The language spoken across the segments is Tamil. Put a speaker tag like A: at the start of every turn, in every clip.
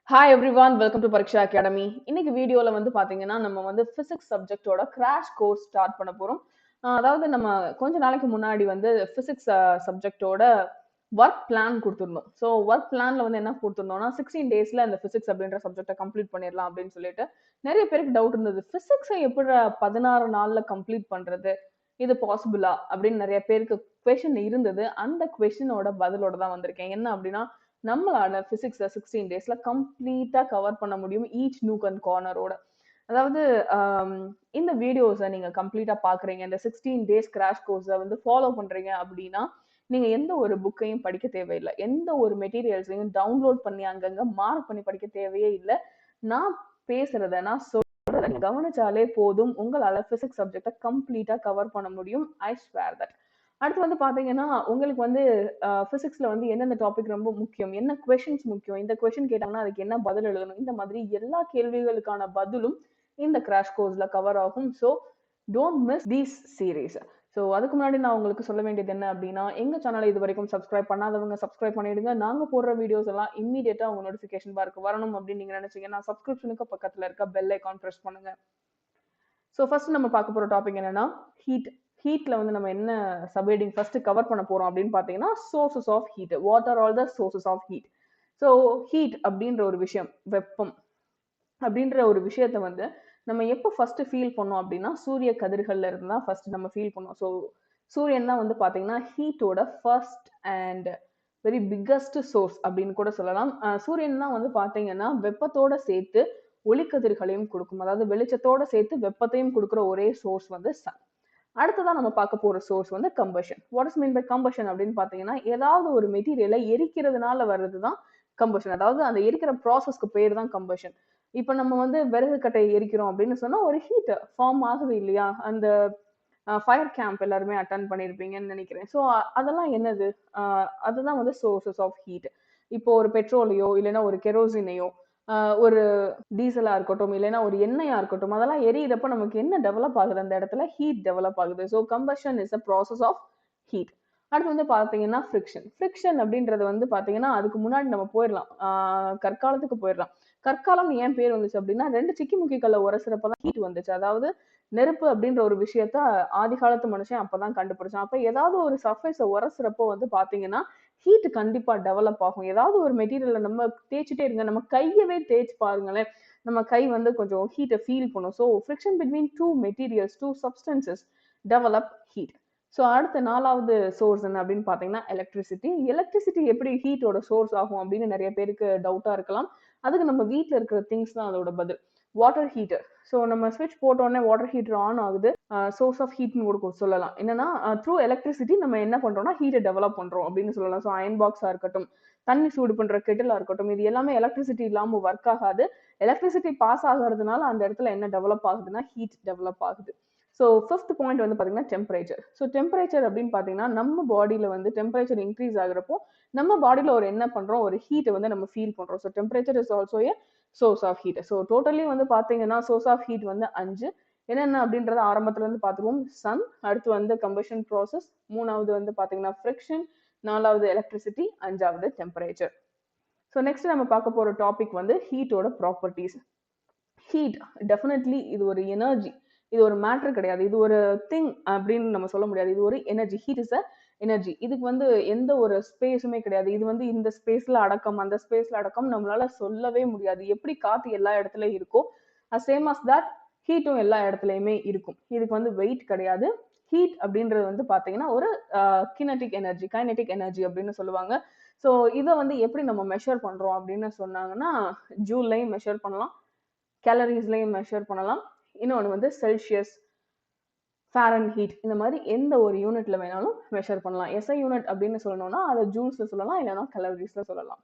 A: Hi everyone, welcome to Pareeksha Academy. இன்னைக்கு வீடியோல வந்து பாத்தீங்கன்னா நம்ம வந்து பிசிக்ஸ் சப்ஜெக்டோட கிராஷ் கோர்ஸ் ஸ்டார்ட் பண்ண போறோம். அதாவது நம்ம கொஞ்ச நாளைக்கு முன்னாடி வந்து பிசிக்ஸ் சப்ஜெக்டோட ஒர்க் பிளான் கொடுத்துருந்தோம். ஸோ ஒர்க் பிளான்ல வந்து என்ன கொடுத்துருந்தோம்னா 16 டேஸ்ல அந்த பிசிக்ஸ் அப்படின்ற சப்ஜெக்டை கம்ப்ளீட் பண்ணிடலாம் அப்படின்னு சொல்லிட்டு நிறைய பேருக்கு டவுட் இருந்தது. பிசிக்ஸை எப்படி 16 நாள்ல கம்ப்ளீட் பண்றது, இது பாசிபிளா அப்படின்னு நிறைய பேருக்கு கொஸ்டின் இருந்தது. அந்த கொஸ்டினோட பதிலோட தான் வந்திருக்கேன். என்ன அப்படின்னா, நம்மளால பிசிக்ஸை 16 டேஸ்ல கம்ப்ளீட்டா கவர் பண்ண முடியும், ஈச் நூக் அண்ட் கார்னரோட. அதாவது ஆம், இந்த வீடியோஸை நீங்க கம்ப்ளீட்டா பாக்குறீங்க, இந்த 16 டேஸ் கிராஷ் கோர்ஸை வந்து ஃபாலோ பண்றீங்க அப்படின்னா நீங்க எந்த ஒரு புக்கையும் படிக்க தேவையில்லை, எந்த ஒரு மெட்டீரியல்ஸையும் டவுன்லோட் பண்ணி அங்கங்க மார்க் பண்ணி படிக்க தேவையே இல்லை. நான் பேசுறத நான் சொல்றத நீங்க கவனிச்சாலே போதும், உங்களால பிசிக்ஸ் சப்ஜெக்டை கம்ப்ளீட்டா கவர் பண்ண முடியும். I swear that. அடுத்து வந்து பாத்தீங்கன்னா உங்களுக்கு வந்து பிசிக்ஸ்ல வந்து எந்தெந்த டாபிக் ரொம்ப முக்கியம், என்ன கொஸ்டின்ஸ் முக்கியம், இந்த கொஸ்டின் கேட்டாங்கன்னா அதுக்கு என்ன பதில் எழுதணும், இந்த மாதிரி எல்லா கேள்விகளுக்கான பதிலும் இந்த கிராஷ் கோர்ஸ்ல கவர் ஆகும். So don't miss these series. So அதுக்கு முன்னாடி நான் உங்களுக்கு சொல்ல வேண்டியது என்ன அப்படின்னா, எங்க சேனலை இது வரைக்கும் சப்ஸ்கிரைப் பண்ணாதவங்க சப்ஸ்கிரைப் பண்ணிடுங்க. நாங்க போடுற வீடியோஸ் எல்லாம் இம்மீடியட்டா உங்க நோட்டிபிகேஷன் பார்க்கு வரணும் அப்படின்னு நீங்க நினைச்சீங்கன்னா சப்ஸ்கிரிப்ஷனுக்கு பக்கத்துல இருக்க பெல் ஐகான் பிரஸ் பண்ணுங்க. ஸோ ஃபர்ஸ்ட் நம்ம பார்க்க போற டாபிக் என்னன்னா ஹீட். ஹீட்ல வந்து நம்ம என்ன சப்ஹெட்டிங் ஃபர்ஸ்ட் கவர் பண்ண போறோம் அப்படின்னு பார்த்தீங்கன்னா, sources of heat. What are all the sources of heat? So heat அப்படின்ற ஒரு விஷயம், வெப்பம் அப்படின்ற ஒரு விஷயத்த வந்து நம்ம எப்போ ஃபர்ஸ்ட் ஃபீல் பண்ணோம் அப்படின்னா, சூரிய கதிர்கள்ல இருந்து தான் ஃபர்ஸ்ட் நம்ம ஃபீல் பண்ணோம். ஸோ சூரியன் தான் வந்து பாத்தீங்கன்னா ஹீட்டோட first and very biggest source அப்படின்னு கூட சொல்லலாம். சூரியன் தான் வந்து பாத்தீங்கன்னா வெப்பத்தோட சேர்த்து ஒளிக்கதிர்களையும் கொடுக்கும். அதாவது வெளிச்சத்தோட சேர்த்து வெப்பத்தையும் கொடுக்குற ஒரே சோர்ஸ் வந்து சன். அடுத்ததான் நம்ம பார்க்க போற சோர்ஸ் வந்து combustion. What is mean by combustion அப்படின்னு பாத்தீங்கன்னா, ஏதாவது ஒரு மெட்டீரியலை எரிக்கிறதுனால வர்றதுதான் கம்பஷன். அதாவது அந்த எரிக்கிற ப்ராசஸ்க்கு பேர் தான் கம்பஷன். இப்ப நம்ம வந்து விறகு கட்டையை எரிக்கிறோம் அப்படின்னு சொன்னா ஒரு ஹீட் ஃபார்ம் ஆகுது இல்லையா? அந்த ஃபயர் கேம்ப் எல்லாருமே அட்டன் பண்ணியிருப்பீங்கன்னு நினைக்கிறேன். ஸோ அதெல்லாம் என்னது? அதுதான் வந்து சோர்சஸ் ஆஃப் ஹீட். இப்போ ஒரு பெட்ரோலையோ இல்லைன்னா ஒரு கெரோசினையோ ஒரு டீசலா இருக்கட்டும், இல்லைன்னா ஒரு எண்ணெயா இருக்கட்டும், அதெல்லாம் எரியிறப்ப நமக்கு என்ன டெவலப் ஆகுது அந்த இடத்துல? ஹீட் டெவலப் ஆகுது. So combustion is a process of heat. அடுத்து வந்து பாத்தீங்கன்னா ஃப்ரிக்ஷன். ஃப்ரிக்ஷன் அப்படின்றது வந்து பாத்தீங்கன்னா அதுக்கு முன்னாடி நம்ம போயிடலாம், கற்காலத்துக்கு போயிடலாம். கற்காலம் ஏன் பேர் வந்துச்சு அப்படின்னா, ரெண்டு சிக்கி முக்கி கல்ல உரசுறப்பதான் ஹீட் வந்துச்சு. அதாவது நெருப்பு அப்படின்ற ஒரு விஷயத்த ஆதி காலத்து மனுஷன் அப்பதான் கண்டுபிடிச்சான். அப்ப ஏதாவது ஒரு சர்ஃபேஸை உரசுறப்போ வந்து பாத்தீங்கன்னா ஹீட் கண்டிப்பா டெவலப் ஆகும். ஏதாவது ஒரு மெட்டீரியலை நம்ம தேய்ச்சிட்டே இருங்க, நம்ம கையவே தேய்ச்சி பாருங்களேன், நம்ம கை வந்து கொஞ்சம் ஹீட்டை ஃபீல் பண்ணும். So friction between two materials, two substances develop heat. So அடுத்த நாலாவது சோர்ஸ் என்ன அப்படின்னு பார்த்தீங்கன்னா எலக்ட்ரிசிட்டி. எலக்ட்ரிசிட்டி எப்படி ஹீட்டோட சோர்ஸ் ஆகும் அப்படின்னு நிறைய பேருக்கு டவுட்டா இருக்கலாம். அதுக்கு நம்ம வீட்டில் இருக்கிற திங்ஸ் தான் அதோட பதில். Water heater. ஸோ நம்ம ஸ்விட்ச் போட்டோடனே வாட்டர் ஹீட்டர் ஆன் ஆகுது. சோர்ஸ் ஆஃப் ஹீட்னு கூட சொல்லலாம். என்னன்னா த்ரூ எலக்ட்ரிசிட்டி நம்ம என்ன பண்றோம்னா ஹீட்டை டெவலப் பண்றோம் அப்படின்னு சொல்லலாம். ஸோ அயன் பாக்ஸா இருக்கட்டும், தண்ணி சூடு பண்ற கெட்டிலா இருக்கட்டும், இது எல்லாமே எலக்ட்ரிசிட்டி இல்லாம ஒர்க் ஆகாது. எலக்ட்ரிசிட்டி பாஸ் ஆகிறதுனால அந்த இடத்துல என்ன டெவலப் ஆகுதுன்னா ஹீட் டெவலப் ஆகுது. ஸோ ஃபிஃப்த் பாயிண்ட் வந்து பார்த்தீங்கன்னா டெம்பரேச்சர். ஸோ டெம்பரேச்சர் அப்படின்னு பார்த்தீங்கன்னா நம்ம பாடியில வந்து டெம்பரேச்சர் இன்க்ரீஸ் ஆகுறப்போ நம்ம பாடியில ஒரு என்ன பண்றோம், ஒரு ஹீட்டை வந்து நம்ம ஃபீல் பண்றோம். So temperature is also a source of heat. So totally வந்து பார்த்தீங்கன்னா சோர்ஸ் ஆஃப் ஹீட் வந்து 5 என்னென்ன அப்படின்றத ஆரம்பத்துல இருந்து பார்த்துருவோம். சன், அடுத்து வந்து கம்பஷன் ப்ராசஸ், மூணாவது வந்து பார்த்தீங்கன்னா ஃப்ரிக்ஷன், நாலாவது எலக்ட்ரிசிட்டி, அஞ்சாவது டெம்பரேச்சர். ஸோ நெக்ஸ்ட் நம்ம பார்க்க போற டாபிக் வந்து ஹீட்டோட ப்ராப்பர்ட்டிஸ். ஹீட் டெஃபினெட்லி இது ஒரு எனர்ஜி, இது ஒரு மேட்டர் கிடையாது, இது ஒரு திங் அப்படின்னு நம்ம சொல்ல முடியாது. இது ஒரு energy. Heat is a energy. இதுக்கு வந்து எந்த ஒரு ஸ்பேஸுமே கிடையாது. இது வந்து இந்த ஸ்பேஸ்ல அடக்கம், அந்த ஸ்பேஸ்ல அடக்கம் நம்மளால சொல்லவே முடியாது. எப்படி காத்து எல்லா இடத்துலயும் இருக்கோ சேம் அஸ் தட் ஹீட்டும் எல்லா இடத்துலயுமே இருக்கும். இதுக்கு வந்து வெயிட் கிடையாது. ஹீட் அப்படின்றது வந்து பாத்தீங்கன்னா ஒரு கினெட்டிக் எனர்ஜி, கைனெட்டிக் எனர்ஜி அப்படின்னு சொல்லுவாங்க. ஸோ இதை வந்து எப்படி நம்ம மெஷர் பண்றோம் அப்படின்னு சொன்னாங்கன்னா ஜூல்லையும் மெஷர் பண்ணலாம், கேலரிஸ்லையும் மெஷர் பண்ணலாம். இன்னொன்று வந்து செல்சியஸ், ஃபேரன் ஹீட், இந்த மாதிரி எந்த ஒரு யூனிட்ல வேணாலும் மெஷர் பண்ணலாம். எஸ்ஐ யூனிட் அப்படின்னு சொல்லணும்னா அதை ஜூல்ஸ்ல சொல்லலாம், இல்லைன்னா கலோரிஸ்ல சொல்லலாம்.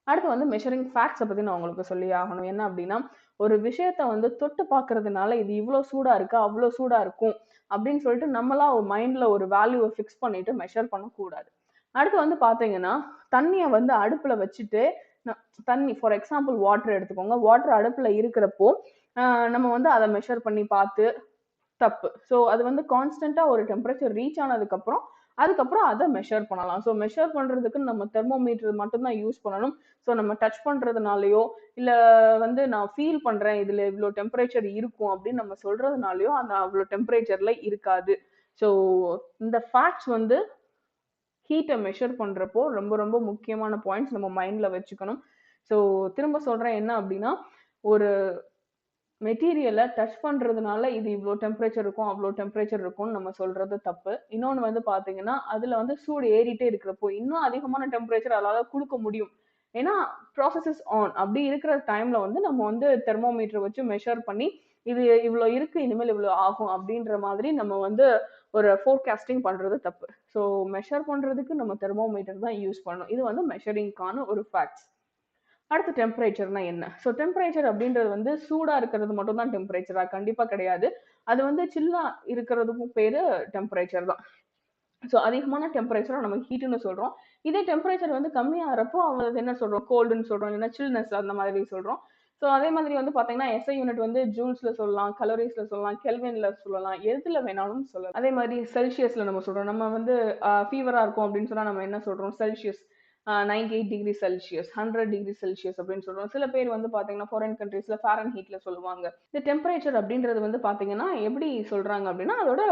A: அடுத்து வந்து மெஷரிங் ஃபேக்ட்ஸை பத்தி நான் உங்களுக்கு சொல்லி ஆகணும். என்ன அப்படின்னா, ஒரு விஷயத்த வந்து தொட்டு பார்க்கறதுனால இது இவ்வளோ சூடா இருக்கா, அவ்வளோ சூடா இருக்கும் அப்படின்னு சொல்லிட்டு நம்மளா ஒரு மைண்ட்ல ஒரு வேல்யூவை ஃபிக்ஸ் பண்ணிட்டு மெஷர் பண்ணக்கூடாது. அடுத்து வந்து பாத்தீங்கன்னா தண்ணியை வந்து அடுப்புல வச்சுட்டு தண்ணி ஃபார் எக்ஸாம்பிள் வாட்டர் எடுத்துக்கோங்க. வாட்டர் அடுப்புல இருக்கிறப்போ நம்ம வந்து அதை மெஷர் பண்ணி பார்த்து தப்பு. ஸோ அது வந்து கான்ஸ்டன்டா ஒரு டெம்பரேச்சர் ரீச் ஆனதுக்கு அப்புறம் அதுக்கப்புறம் அதை மெஷர் பண்ணலாம். ஸோ மெஷர் பண்றதுக்கு நம்ம தெர்மோமீட்டர் மட்டும்தான் யூஸ் பண்ணணும். ஸோ நம்ம டச் பண்றதுனாலயோ இல்ல வந்து நான் ஃபீல் பண்றேன் இதுல இவ்வளோ டெம்பரேச்சர் இருக்கும் அப்படின்னு நம்ம சொல்றதுனாலயோ அந்த அவ்வளோ டெம்பரேச்சர்ல இருக்காது. ஸோ இந்த ஃபேக்ட்ஸ் வந்து ஹீட்டை மெஷர் பண்றப்போ ரொம்ப ரொம்ப முக்கியமான பாயிண்ட்ஸ் நம்ம மைண்ட்ல வச்சுக்கணும். ஸோ திரும்ப சொல்றேன் என்ன அப்படின்னா, ஒரு மெட்டீரியலை டச் பண்றதுனால இது இவ்வளோ டெம்பரேச்சர் இருக்கும் அவ்வளோ டெம்பரேச்சர் இருக்கும்னு நம்ம சொல்றது தப்பு. இன்னொன்று வந்து பாத்தீங்கன்னா அதுல வந்து சூடு ஏறிட்டே இருக்கிறப்போ இன்னும் அதிகமான டெம்பரேச்சர் அதால கொடுக்க முடியும். ஏன்னா ப்ராசஸ் இஸ் ஆன். அப்படி இருக்கிற டைம்ல வந்து நம்ம வந்து தெர்மோமீட்டர் வச்சு மெஷர் பண்ணி இது இவ்வளோ இருக்கு இனிமேல் இவ்வளோ ஆகும் அப்படின்ற மாதிரி நம்ம வந்து ஒரு ஃபோர்காஸ்டிங் பண்றது தப்பு. ஸோ மெஷர் பண்றதுக்கு நம்ம தெர்மோமீட்டர் தான் யூஸ் பண்ணணும். இது வந்து மெஷரிங்கான ஒரு ஃபேக்ட்ஸ். அடுத்து டெம்பரேச்சர்னா என்ன? ஸோ டெம்பரேச்சர் அப்படின்றது வந்து சூடா இருக்கிறது மட்டும் தான் டெம்பரேச்சரா? கண்டிப்பா கிடையாது. அது வந்து சில்லா இருக்கிறதுக்கும் பேரு டெம்பரேச்சர் தான். ஸோ அதிகமான டெம்பரேச்சரை நம்ம ஹீட்னு சொல்றோம். இதே டெம்பரேச்சர் வந்து கம்மியாகிறப்போ அவங்க என்ன சொல்றோம்? கோல்டுன்னு சொல்றோம். இல்லைன்னா சில்னஸ் அந்த மாதிரி சொல்றோம். ஸோ அதே மாதிரி வந்து பார்த்தீங்கன்னா எஸ்ஐ யூனிட் வந்து ஜூல்ஸ்ல சொல்லலாம், கலோரிஸ்ல சொல்லலாம், கெல்வின்ல சொல்லலாம், எதுல வேணாலும் சொல்லலாம். அதே மாதிரி செல்சியஸ்ல நம்ம சொல்றோம். நம்ம வந்து ஃபீவரா இருக்கும் அப்படின்னு சொன்னா நம்ம என்ன சொல்றோம்? Celsius 98 degree Celsius 100 degree Celsius அப்படின்னு சொல்றோம். சில பேர் வந்து பாத்தீங்கன்னா ஃபாரின் கண்ட்ரீஸ்ல ஃபாரன் ஹீட்ல சொல்லுவாங்க. இந்த டெம்பரேச்சர் அப்படின்றது வந்து பாத்தீங்கன்னா எப்படி சொல்றாங்க அப்படின்னா அதோட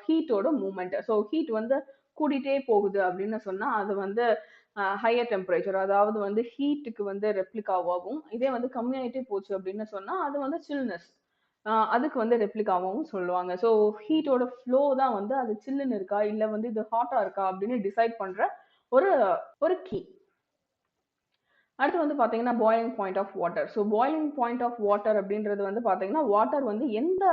A: ஹீட்டோட மூவ்மெண்ட். ஸோ ஹீட் வந்து கூடிட்டே போகுது அப்படின்னு சொன்னா அது வந்து ஹையர் டெம்பரேச்சர், அதாவது வந்து ஹீட்டுக்கு வந்து ரெப்ளிகாவாகும். இதே வந்து கம்மியாயிட்டே போச்சு அப்படின்னு சொன்னா அது வந்து சில்னஸ், அதுக்கு வந்து ரெப்ளிகாவும் சொல்லுவாங்க. ஸோ ஹீட்டோட ஃப்ளோ தான் வந்து அது சில்லுன்னு இருக்கா இல்ல வந்து இது ஹாட்டா இருக்கா அப்படின்னு டிசைட் பண்ற ஒரு ஒரு கீ. அடுத்து வந்து பாத்தீங்கன்னா boiling point of water. So boiling point of water அப்படின்றது வந்து பாத்தீங்கன்னா வாட்டர் வந்து எந்த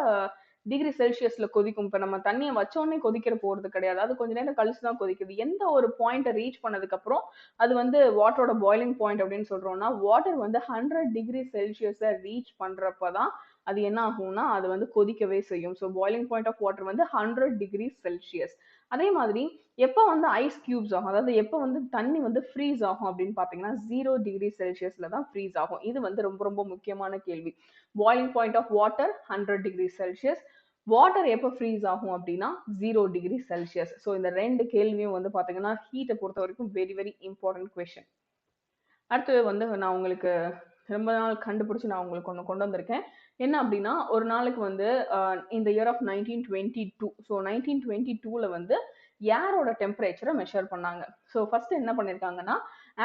A: டிகிரி செல்சியஸ்ல கொதிக்கும். இப்ப நம்ம தண்ணியை வச்சோடனே கொதிக்கிற போறது கிடையாது. அது கொஞ்ச நேரம் கழிச்சு தான் கொதிக்குது. எந்த ஒரு பாயிண்ட்டை ரீச் பண்ணதுக்கு அப்புறம் அது வந்து வாட்டரோட பாயிலிங் பாயிண்ட் அப்படின்னு சொல்றோம்னா வாட்டர் வந்து 100 டிகிரி செல்சியஸை ரீச் பண்றப்பதான் அது என்ன ஆகும்னா அது வந்து கொதிக்கவே செய்யும். So boiling point of water வந்து 100 டிகிரி செல்சியஸ். அதே மாதிரி எப்போ வந்து ஐஸ் கியூப்ஸ் ஆகும், அதாவது எப்போ வந்து தண்ணி வந்து ஃப்ரீஸ் ஆகும் அப்படின்னு பார்த்தீங்கன்னா 0 டிகிரி செல்சியஸ்ல தான் ஃப்ரீஸ் ஆகும். இது வந்து ரொம்ப ரொம்ப முக்கியமான கேள்வி. Boiling point of water 100 degree Celsius, water எப்போ ஃப்ரீஸ் ஆகும் அப்படின்னா 0 டிகிரி செல்சியஸ். ஸோ இந்த ரெண்டு கேள்வியும் வந்து பார்த்தீங்கன்னா ஹீட்டை பொறுத்த வரைக்கும் வெரி வெரி இம்பார்ட்டன்ட் கொஸ்டின். அடுத்து வந்து நான் உங்களுக்கு ரொம்ப நாள் கண்டுபிடிச்சு நான் உங்களுக்கு ஒன்று கொண்டு வந்திருக்கேன். என்ன அப்படின்னா ஒரு நாளைக்கு வந்து இந்த இயர் ஆஃப் 1922, ஸோ 1922ல வந்து ஏரோட டெம்பரேச்சரை மெஷர் பண்ணாங்க. ஸோ ஃபர்ஸ்ட் என்ன பண்ணியிருக்காங்கன்னா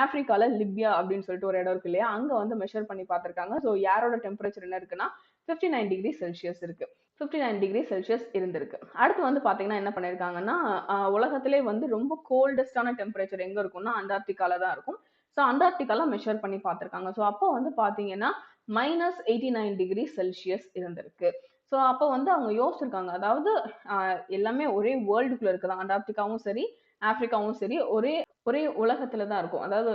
A: ஆப்பிரிக்கால லிபியா அப்படின்னு சொல்லிட்டு ஒரு இடம் இருக்கு இல்லையா, அங்க வந்து மெஷர் பண்ணி பார்த்திருக்காங்க. ஸோ ஏரோட டெம்பரேச்சர் என்ன இருக்குன்னா 59 டிகிரி செல்சியஸ் இருக்கு. 59 டிகிரி செல்சியஸ் இருந்திருக்கு. அடுத்து வந்து பாத்தீங்கன்னா என்ன பண்ணிருக்காங்கன்னா உலகத்திலே வந்து ரொம்ப கோல்டஸ்டான டெம்பரேச்சர் எங்க இருக்கும்னா அண்டார்டிகால தான் இருக்கும். ஸோ அண்டார்டிகால மெஷர் பண்ணி பார்த்திருக்காங்க. ஸோ அப்போ வந்து பாத்தீங்கன்னா -89 டிகிரி செல்சியஸ் இருந்திருக்கு. ஸோ அப்போ வந்து அவங்க யோசிச்சிருக்காங்க, அதாவது எல்லாமே ஒரே வேர்ல்டுக்குள்ள இருக்குதான், அண்டார்டிகாவும் சரி ஆப்பிரிக்காவும் சரி ஒரே ஒரே உலகத்துல தான் இருக்கும். அதாவது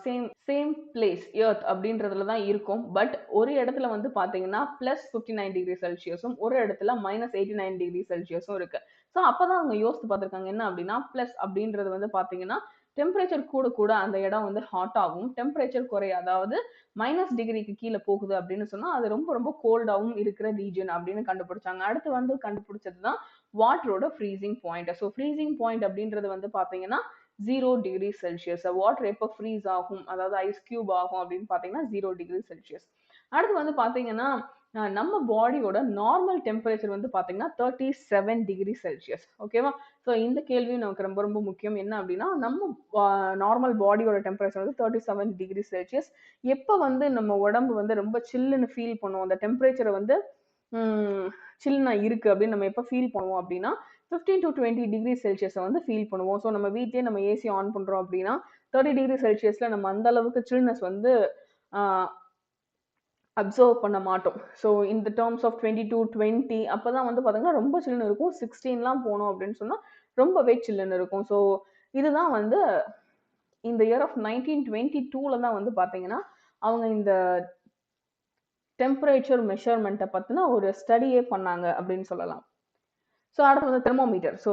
A: சேம் சேம் பிளேஸ் எர்த் அப்படின்றதுல தான் இருக்கும். பட் ஒரு இடத்துல வந்து பாத்தீங்கன்னா +59 டிகிரி செல்சியஸும் ஒரு இடத்துல -89 டிகிரி செல்சியஸும் இருக்கு. ஸோ அப்பதான் அவங்க யோசித்து பார்த்திருக்காங்க என்ன அப்படின்னா பிளஸ் அப்படின்றது வந்து பாத்தீங்கன்னா டெம்பரேச்சர் கூட கூட அந்த இடம் வந்து ஹாட் ஆகும், டெம்பரேச்சர் குறையும். அதாவது மைனஸ் டிகிரிக்கு கீழே போகுது அப்படின்னு சொன்னா அது ரொம்ப ரொம்ப கோல்டாவும் இருக்கிற ரீஜன் அப்படின்னு கண்டுபிடிச்சாங்க. அடுத்து வந்து கண்டுபிடிச்சது தான் வாட்டரோட freezing point. So freezing point அப்படின்றது வந்து பாத்தீங்கன்னா 0 டிகிரி செல்சியஸ். வாட்டர் எப்போ ஃப்ரீஸ் ஆகும், அதாவது ஐஸ் கியூப் ஆகும் அப்படின்னு பாத்தீங்கன்னா 0 டிகிரி செல்சியஸ். அடுத்து வந்து பாத்தீங்கன்னா நம்ம பாடியோட நார்மல் டெம்பரேச்சர் வந்து பாத்தீங்கன்னா 37 டிகிரி செல்சியஸ். ஓகேவா? ஸோ இந்த கேள்வியும் நமக்கு ரொம்ப ரொம்ப முக்கியம். என்ன அப்படின்னா நம்ம நார்மல் பாடியோட டெம்பரேச்சர் வந்து 37 டிகிரி செல்சியஸ். எப்போ வந்து நம்ம உடம்பு வந்து ரொம்ப சில்லுன்னு ஃபீல் பண்ணுவோம், அந்த டெம்பரேச்சரை வந்து சில்லுனா இருக்கு அப்படின்னு நம்ம எப்போ ஃபீல் பண்ணுவோம் அப்படின்னா 15 to 20 டிகிரி செல்சியஸை வந்து ஃபீல் பண்ணுவோம். ஸோ நம்ம வீட்லயே நம்ம ஏசி ஆன் பண்றோம் அப்படின்னா 30 டிகிரி செல்சியஸ்ல நம்ம அந்த அளவுக்கு சில்னஸ் வந்து அப்சர்வ் பண்ண மாட்டோம். ஸோ இந்த டேர்ம்ஸ் ஆஃப் 22 20 அப்பதான் வந்து பாத்தீங்கன்னா ரொம்ப சில்லுன்னு இருக்கும். 16லாம் போனோம் அப்படின்னு சொன்னா ரொம்பவே சில்லுன்னு இருக்கும். ஸோ இதுதான் வந்து இந்த இயர் ஆஃப் 1922ல தான் வந்து பாத்தீங்கன்னா அவங்க இந்த டெம்பரேச்சர் மெஷர்மெண்ட்டை பத்தின ஒரு ஸ்டடியே பண்ணாங்க அப்படின்னு சொல்லலாம். ஸோ அடுத்து வந்து thermometer. So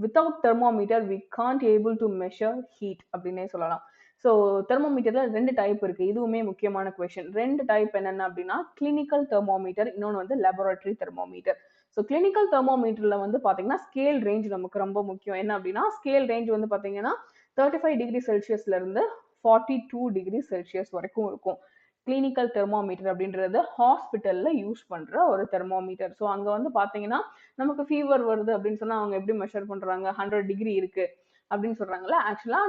A: without thermometer we can't able to measure heat அப்படின்னே சொல்லலாம். ஸோ தெர்மோமீட்டர்ல 2 டைப் இருக்கு. இதுவுமே முக்கியமான கொஸ்டின். 2 டைப் என்னென்ன அப்படின்னா கிளினிக்கல் தெர்மோமீட்டர், இன்னொன்று வந்து லேபரட்டரி தெர்மோமீட்டர். ஸோ கிளினிக்கல் தெர்மோமீட்டர்ல வந்து பாத்தீங்கன்னா ஸ்கேல் ரேஞ்ச் நமக்கு ரொம்ப முக்கியம். என்ன அப்படின்னா ஸ்கேல் ரேஞ்ச் வந்து பாத்தீங்கன்னா 35 டிகிரி செல்சியஸ்ல இருந்து 42 டிகிரி செல்சியஸ் வரைக்கும் இருக்கும். கிளினிக்கல் தெர்மோமீட்டர் அப்படின்றது ஹாஸ்பிட்டல்ல யூஸ் பண்ற ஒரு தெர்மோமீட்டர். ஸோ அங்க வந்து பாத்தீங்கன்னா நமக்கு ஃபீவர் வருது அப்படின்னு சொன்னா அவங்க எப்படி மெஷர் பண்றாங்க? 100 டிகிரி இருக்கு அப்படின்னு சொல்றாங்கல்ல. ஆக்சுவலா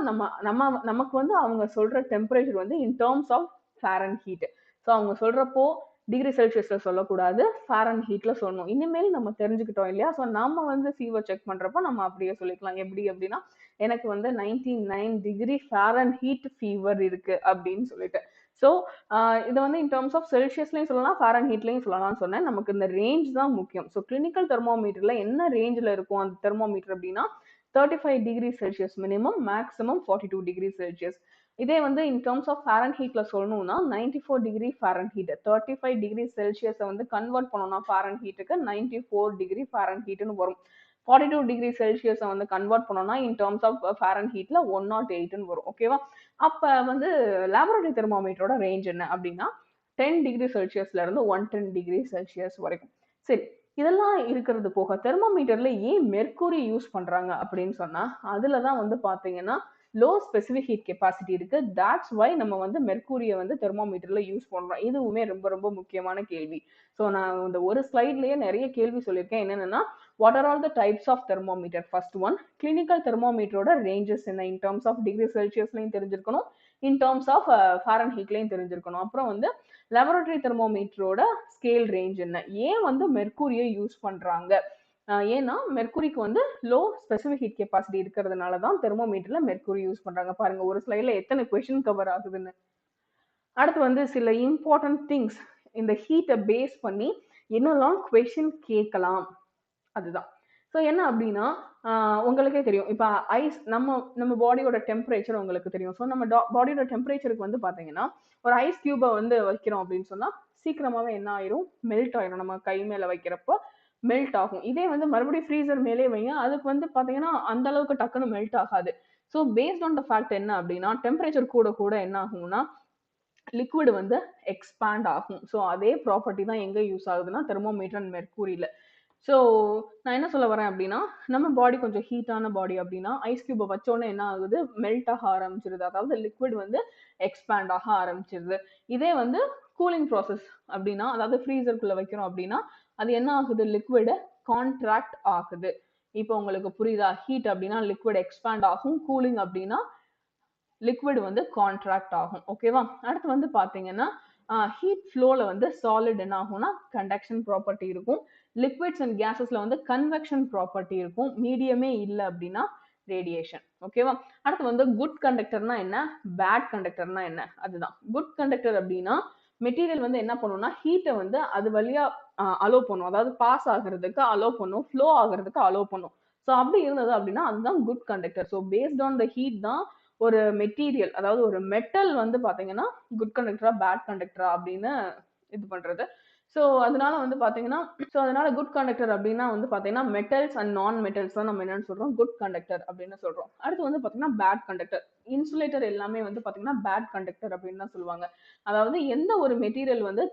A: நமக்கு வந்து அவங்க சொல்ற டெம்பரேச்சர் வந்து in terms of Fahrenheit. So அவங்க சொல்றப்போ டிகிரி செல்சியஸ்ல சொல்லக்கூடாது, ஃபாரன்ஹீட்ல சொல்லணும். இனிமேல் நம்ம தெரிஞ்சுக்கிட்டோம் இல்லையா? ஸோ நம்ம வந்து ஃபீவர் செக் பண்றப்போ நம்ம அப்படியே சொல்லிக்கலாம். எப்படி அப்படின்னா எனக்கு வந்து 99 டிகிரி ஃபாரன்ஹீட் ஃபீவர் இருக்கு அப்படின்னு சொல்லிட்டு. ஸோ இதை வந்து இன் டர்ம்ஸ் ஆஃப் செல்சியஸ்லயும் சொல்லலாம், ஃபாரன்ஹீட்லயும் சொல்லலாம்னு சொன்னேன். நமக்கு இந்த ரேஞ்ச் தான் முக்கியம். ஸோ கிளினிக்கல் தெர்மோமீட்டர்ல என்ன ரேஞ்சில் இருக்கும் அந்த தெர்மோமீட்டர் அப்படின்னா 35 degree Celsius minimum, maximum 42 degree Celsius. இதே வந்து இன் டர்ம்ஸ் ஆஃப் ஃபாரன்ஹீட்ல சொல்லணும்னா 94 டிகிரி ஃபாரன்ஹீட். 35 டிகிரி செல்சியஸை வந்து கன்வெர்ட் பண்ணோம்னா ஃபாரன்ஹீட்டுக்கு 94 டிகிரி ஃபாரன்ஹீட்னு வரும். 42 டிகிரி செல்சியஸை வந்து கன்வெர்ட் பண்ணோம்னா இன் டர்ம்ஸ் ஆஃப் ஃபாரன்ஹீட்ல 108ன்னு வரும். ஓகேவா? அப்ப வந்து லேபரட்டரி தெர்மோமீட்டரோட ரேஞ்ச் என்ன அப்படின்னா 10 டிகிரி செல்சியஸ்ல இருந்து 110 டிகிரி செல்சியஸ் வரைக்கும். சரி, இதெல்லாம் இருக்கிறது போக தெர்மோமீட்டர்ல ஏன் மெர்க்குரி யூஸ் பண்றாங்க அப்படின்னு சொன்னா அதுலதான் வந்து பாத்தீங்கன்னா லோ ஸ்பெசிபிக் ஹீட் கெப்பாசிட்டி இருக்கு. தட்ஸ் வை நம்ம வந்து மெர்க்குரியை வந்து தெர்மோமீட்டர்ல யூஸ் பண்றோம். இதுவுமே ரொம்ப ரொம்ப முக்கியமான கேள்வி. ஸோ நான் இந்த ஒரு ஸ்லைட்லயே நிறைய கேள்வி சொல்லியிருக்கேன். என்னென்னா what are all the types of thermometer? First one, clinical தெர்மோமீட்டரோட ரேஞ்சஸ் என்ன இன் டர்ம்ஸ் ஆஃப் டிகிரி செல்சியஸ்லையும் தெரிஞ்சிருக்கணும், இன் டர்ம்ஸ் ஆஃப் ஃபாரன்ஹீட்லையும் தெரிஞ்சிருக்கணும். அப்புறம் வந்து லேபரட்டரி தெர்மோமீட்டரோட ஸ்கேல் ரேஞ்ச் என்ன, ஏன் வந்து மெர்க்குரியை யூஸ் பண்றாங்க? ஏன்னா மெர்க்குரிக்கு வந்து லோ ஸ்பெசிபிக் ஹீட் கெப்பாசிட்டி இருக்கிறதுனால தான் தெர்மோமீட்டர்ல மெர்க்குரி யூஸ் பண்றாங்க. பாருங்க ஒரு ஸ்லைட்ல எத்தனை கொஸ்டின் கவர் ஆகுதுன்னு. அடுத்து வந்து சில இம்பார்ட்டன்ட் திங்ஸ் இந்த ஹீட்டை பேஸ் பண்ணி என்னெல்லாம் கொஸ்டின் கேட்கலாம் அதுதான். ஸோ என்ன அப்படின்னா உங்களுக்கே தெரியும், இப்போ ஐஸ் நம்ம பாடியோட டெம்பரேச்சர் உங்களுக்கு தெரியும். ஸோ நம்ம பாடியோட டெம்பரேச்சருக்கு வந்து பார்த்தீங்கன்னா ஒரு ஐஸ் கியூபை வந்து வைக்கிறோம் அப்படின்னு சொன்னா சீக்கிரமாவே என்ன ஆயிரும், மெல்ட் ஆயிரும். நம்ம கை மேல வைக்கிறப்போ மெல்ட் ஆகும். இதே வந்து மறுபடியும் ஃப்ரீசர் மேலே வைங்க, அதுக்கு வந்து பார்த்தீங்கன்னா அந்த அளவுக்கு டக்குன்னு மெல்ட் ஆகாது. So based on the fact என்ன அப்படின்னா டெம்பரேச்சர் கூட கூட என்ன ஆகும்னா லிக்விட் வந்து எக்ஸ்பேண்ட் ஆகும். ஸோ அதே ப்ராப்பர்ட்டி தான் எங்க யூஸ் ஆகுதுன்னா தெர்மோமீட்டர் அண்ட் மெர்க்குரியில. ஸோ நான் என்ன சொல்ல வரேன் அப்படின்னா நம்ம பாடி கொஞ்சம் ஹீட்டான பாடி அப்படின்னா ஐஸ் கியூபை வச்சோன்னே என்ன ஆகுது, மெல்ட் ஆக ஆரம்பிச்சிருது. அதாவது லிக்விட் வந்து எக்ஸ்பேண்ட் ஆக ஆரம்பிச்சிருது. இதே வந்து கூலிங் ப்ராசஸ் அப்படின்னா அதாவது ஃப்ரீசருக்குள்ள வைக்கிறோம் அப்படின்னா அது என்ன ஆகுது, லிக்விட் கான்ட்ராக்ட் ஆகுது. இப்போ உங்களுக்கு புரியுதா? ஹீட் அப்படின்னா லிக்விட் எக்ஸ்பேண்ட் ஆகும், கூலிங் அப்படின்னா லிக்விட் வந்து கான்ட்ராக்ட் ஆகும். ஓகேவா? அடுத்து வந்து பாத்தீங்கன்னா ஹீட் ஃப்ளோல வந்து சாலிட் என்ன ஆகும்னா கண்டக்ஷன் ப்ராப்பர்ட்டி இருக்கும். லிக்விட்ஸ் அண்ட் கேசஸ்ல வந்து கன்வெக்ஷன் ப்ராப்பர்ட்டி இருக்கும். மீடியமே இல்லை அப்படின்னா ரேடியேஷன். ஓகேவா? அடுத்து வந்து குட் கண்டக்டர்னா என்ன, பேட் கண்டக்டர்னா என்ன, அதுதான். குட் கண்டக்டர் அப்படின்னா மெட்டீரியல் வந்து என்ன பண்ணும்னா ஹீட்டை வந்து அது வழியா அலோ பண்ணும், அதாவது பாஸ் ஆகிறதுக்கு அலோ பண்ணும், ஃப்ளோ ஆகிறதுக்கு அலோ பண்ணும். ஸோ அப்படி இருந்தது அப்படின்னா அதுதான் good conductor. So based on the heat தான் ஒரு மெட்டீரியல், அதாவது ஒரு மெட்டல் வந்து பாத்தீங்கன்னா குட் கண்டக்டரா பேட் கண்டக்டரா அப்படின்னு இது பண்றது. ஸோ அதனால வந்து பாத்தீங்கன்னா அதனால குட் கண்டக்டர் அப்படின்னா வந்து பாத்தீங்கன்னா மெட்டல்ஸ் அண்ட் நான் மெட்டல்ஸ் தான் நம்ம என்னன்னு சொல்றோம், குட் கண்டக்டர் அப்படின்னு சொல்றோம். அடுத்து வந்து பாத்தீங்கன்னா பேட் கண்டக்டர். இன்சுலேட்டர் எல்லாமே வந்து பாத்தீங்கன்னா பேட் கண்டக்டர் அப்படின்னு தான் சொல்லுவாங்க. அதாவது எந்த ஒரு மெட்டீரியல் வந்து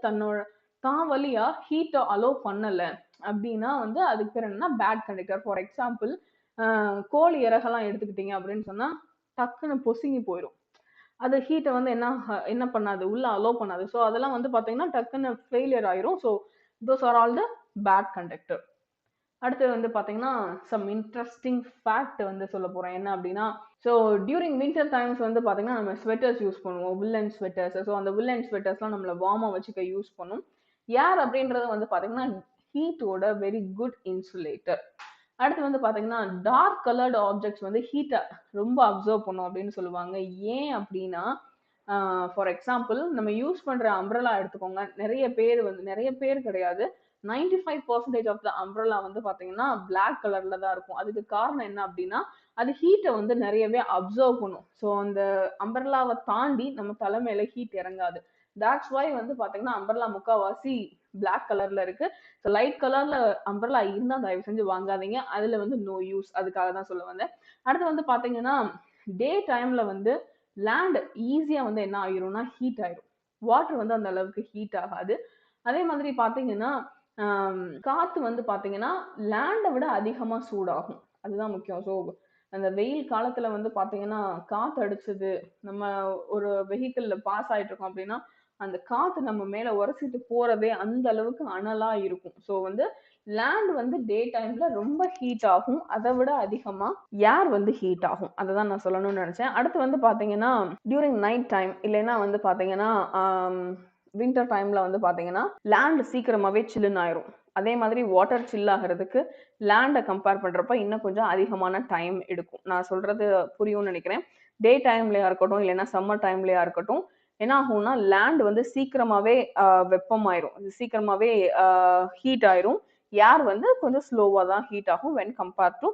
A: தான் வழியா ஹீட்டை அலோ பண்ணல அப்படின்னா வந்து அதுக்கு பேர் என்னன்னா பேட் கண்டக்டர். ஃபார் எக்ஸாம்பிள் கோழி இறகெல்லாம் எடுத்துக்கிட்டீங்க அப்படின்னு சொன்னா டக்குன்னு பொசுங்கி போயிடும். அது ஹீட்டை வந்து என்ன பண்ணாது, உள்ள அலோ பண்ணாது. ஸோ அதெல்லாம் வந்து பாத்தீங்கன்னா டக்குன்னு ஃபெயிலியர் ஆயிரும். So those are all the bad conductor. அடுத்து வந்து பாத்தீங்கன்னா சம் இன்ட்ரெஸ்டிங் ஃபேக்ட் வந்து சொல்ல போறேன். என்ன அப்படின்னா ஸோ டியூரிங் வின்டர் டைம்ஸ் வந்து பாத்தீங்கன்னா நம்ம ஸ்வெட்டர்ஸ் யூஸ் பண்ணுவோம், வில்லன் ஸ்வெட்டர்ஸ். ஸோ அந்த வில்லன் ஸ்வெட்டர்ஸ்லாம் நம்மள வார்மா வச்சுக்க யூஸ் பண்ணும். ஏர் அப்படின்றது வந்து பாத்தீங்கன்னா ஹீட்டோட வெரி குட் இன்சுலேட்டர். அடுத்து வந்து பாத்தீங்கன்னா டார்க் கலர்டு ஆப்ஜெக்ட்ஸ் வந்து ஹீட்டை ரொம்ப அப்சர்வ் பண்ணும் அப்படின்னு சொல்லுவாங்க. ஏன் அப்படின்னா ஃபார் எக்ஸாம்பிள் நம்ம யூஸ் பண்ற அம்ப்ரெல்லா எடுத்துக்கோங்க. நிறைய பேர் கிடையாது, 95% ஆஃப் த அம்ப்ரெல்லா வந்து பாத்தீங்கன்னா பிளாக் கலர்ல தான் இருக்கும். அதுக்கு காரணம் என்ன அப்படின்னா அது ஹீட்டை வந்து நிறையவே அப்சர்வ் பண்ணும். ஸோ அந்த அம்ப்ரெல்லாவை தாண்டி நம்ம தலைமையில ஹீட் இறங்காது. தட்ஸ் வை வந்து பாத்தீங்கன்னா அம்ப்ரெல்லா முக்காவாசி பிளாக் கலர்ல இருக்கு. ஸோ லைட் கலர்ல அம்ப்ரெல்லா இருந்தா தயவு செஞ்சு வாங்காதீங்க, அதுல வந்து நோ யூஸ். அதுக்காக தான் சொல்ல வந்தேன். அடுத்து வந்து பாத்தீங்கன்னா டே டைம்ல வந்து லேண்ட் ஈஸியா வந்து என்ன ஆயிரும்னா ஹீட் ஆயிரும். வாட்டர் வந்து அந்த அளவுக்கு ஹீட் ஆகாது. அதே மாதிரி பாத்தீங்கன்னா காத்து வந்து பாத்தீங்கன்னா லேண்டை விட அதிகமா சூடாகும். அதுதான் முக்கியம். ஸோ அந்த வெயில் காலத்துல வந்து பாத்தீங்கன்னா காத்து அடிச்சது, நம்ம ஒரு வெஹிக்கிள்ல பாஸ் ஆயிட்டு இருக்கோம் அப்படின்னா அந்த காத்து நம்ம மேல உரசிட்டு போறதே அந்த அளவுக்கு அனலா இருக்கும். ஸோ வந்து லேண்ட் வந்து டே டைம்ல ரொம்ப ஹீட் ஆகும். அதை விட அதிகமா ஏர் வந்து ஹீட் ஆகும். அதை தான் நான் சொல்லணும்னு நினைச்சேன். அடுத்து வந்து பாத்தீங்கன்னா டியூரிங் நைட் டைம் இல்லைன்னா வந்து பாத்தீங்கன்னா வின்டர் டைம்ல வந்து பாத்தீங்கன்னா லேண்ட் சீக்கிரமாவே சில்லுன்னு ஆயிரும். அதே மாதிரி வாட்டர் சில் ஆகிறதுக்கு லேண்டை கம்பேர் பண்றப்ப இன்னும் கொஞ்சம் அதிகமான டைம் எடுக்கும். நான் சொல்றது புரியும்னு நினைக்கிறேன். டே டைம்லயா இருக்கட்டும் இல்லைன்னா சம்மர் டைம்லயா இருக்கட்டும் என்ன ஆகும்னா லேண்ட் வந்து சீக்கிரமாவே வெப்பமாயிரும். சீக்கிரமாவே ஹீட் ஆயிரும். ஏர் வந்து கொஞ்சம் ஸ்லோவா தான் ஹீட் ஆகும் வென் கம்பேர் டு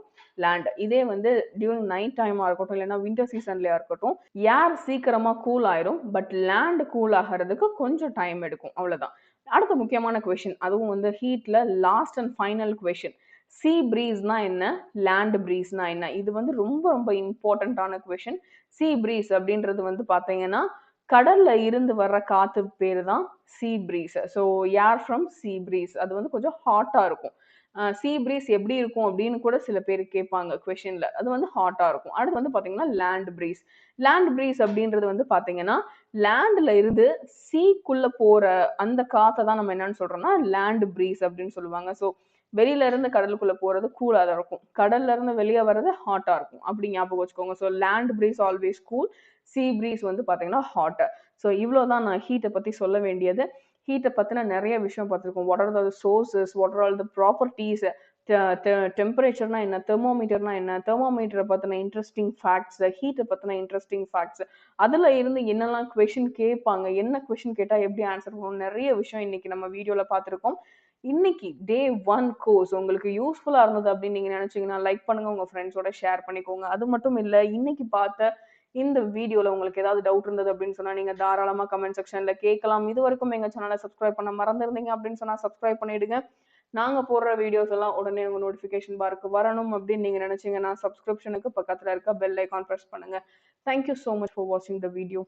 A: லேண்ட். இதே வந்து டியூரிங் நைட் டைமா இருக்கட்டும் இல்லைன்னா வின்டர் சீசன்லயா இருக்கட்டும் ஏர் சீக்கிரமா கூல் ஆயிரும். பட் லேண்ட் கூல் ஆகிறதுக்கு கொஞ்சம் டைம் எடுக்கும். அவ்வளவுதான். அடுத்த முக்கியமான கொஸ்டின், அதுவும் வந்து ஹீட்ல last and final question, sea பிரீஸ்னா என்ன, லேண்ட் பிரீஸ்னா என்ன? இது வந்து ரொம்ப ரொம்ப இம்பார்ட்டன்டான கொஸ்டின். சி பிரீஸ் அப்படின்றது வந்து பாத்தீங்கன்னா கடல்ல இருந்து வர்ற காத்து பேரு தான் C breeze. So air from C breeze. அது வந்து கொஞ்சம் ஹாட்டா இருக்கும். சி பிரீஸ் எப்படி இருக்கும் அப்படின்னு கூட சில பேர் கேட்பாங்க கொஸ்டின்ல. அது வந்து ஹாட்டா இருக்கும். அடுத்து வந்து பாத்தீங்கன்னா லேண்ட் பிரீஸ். லேண்ட் பிரீஸ் அப்படின்றது வந்து பாத்தீங்கன்னா லேண்ட்ல இருந்து சீக்குள்ள போற அந்த காத்தை தான் நம்ம என்னன்னு சொல்றோம்னா லேண்ட் பிரீஸ் அப்படின்னு சொல்லுவாங்க. ஸோ வெளியில இருந்து கடலுக்குள்ள போறது கூலா தான் இருக்கும். கடல்ல இருந்து வெளியே வர்றது ஹாட்டா இருக்கும். அப்படி ஞாபகம் வச்சுக்கோங்க. So land breeze always cool, C breeze வந்து பாத்தீங்கன்னா ஹாட். ஸோ இவ்வளவுதான் நான் ஹீட்டை பத்தி சொல்ல வேண்டியது. ஹீட்டை பத்தின நிறைய விஷயம் பார்த்துருக்கோம். What are the sources, what are all the properties, டெம்பரேச்சர்னா என்ன, தெர்மோமீட்டர்னா என்ன, தெர்மோமீட்டரை பத்தின இன்ட்ரெஸ்டிங் ஃபேக்ட்ஸ், ஹீட்டை பத்தின இன்ட்ரெஸ்டிங் ஃபேக்ட்ஸ், அதுல இருந்து என்னெல்லாம் கொஸ்டின் கேட்பாங்க, என்ன கொஸ்டின் கேட்டா எப்படி ஆன்சர் பண்ணணும், நிறைய விஷயம் இன்னைக்கு நம்ம வீடியோல பார்த்துருக்கோம். இன்னைக்கு டே 1 கோர்ஸ் உங்களுக்கு யூஸ்ஃபுல்லா இருந்தது அப்படின்னு நீங்க நினைச்சீங்கன்னா லைக் பண்ணுங்க, உங்க ஃப்ரெண்ட்ஸோட ஷேர் பண்ணிக்கோங்க. அது மட்டும் இல்ல, இன்னைக்கு பார்த்த இந்த வீடியோல உங்களுக்கு ஏதாவது டவுட் இருந்தது அப்படின்னு சொன்னா நீங்க தாராளமா கமெண்ட் செக்ஷன்ல கேட்கலாம். இது வரைக்கும் எங்க சேனலை சப்ஸ்கிரைப் பண்ண மறந்துருந்தீங்க அப்படின்னு சொன்னா சப்ஸ்கிரைப் பண்ணிடுங்க. நாங்க போடுற வீடியோஸ் எல்லாம் உடனே உங்க நோட்டிபிகேஷன் பாருக்கு வரணும் அப்படின்னு நீங்க நினைச்சீங்கன்னா சப்ஸ்கிரிப்ஷனுக்கு பக்கத்துல இருக்க பெல் ஐகான் பிரஸ் பண்ணுங்க. Thank you so much for watching the video.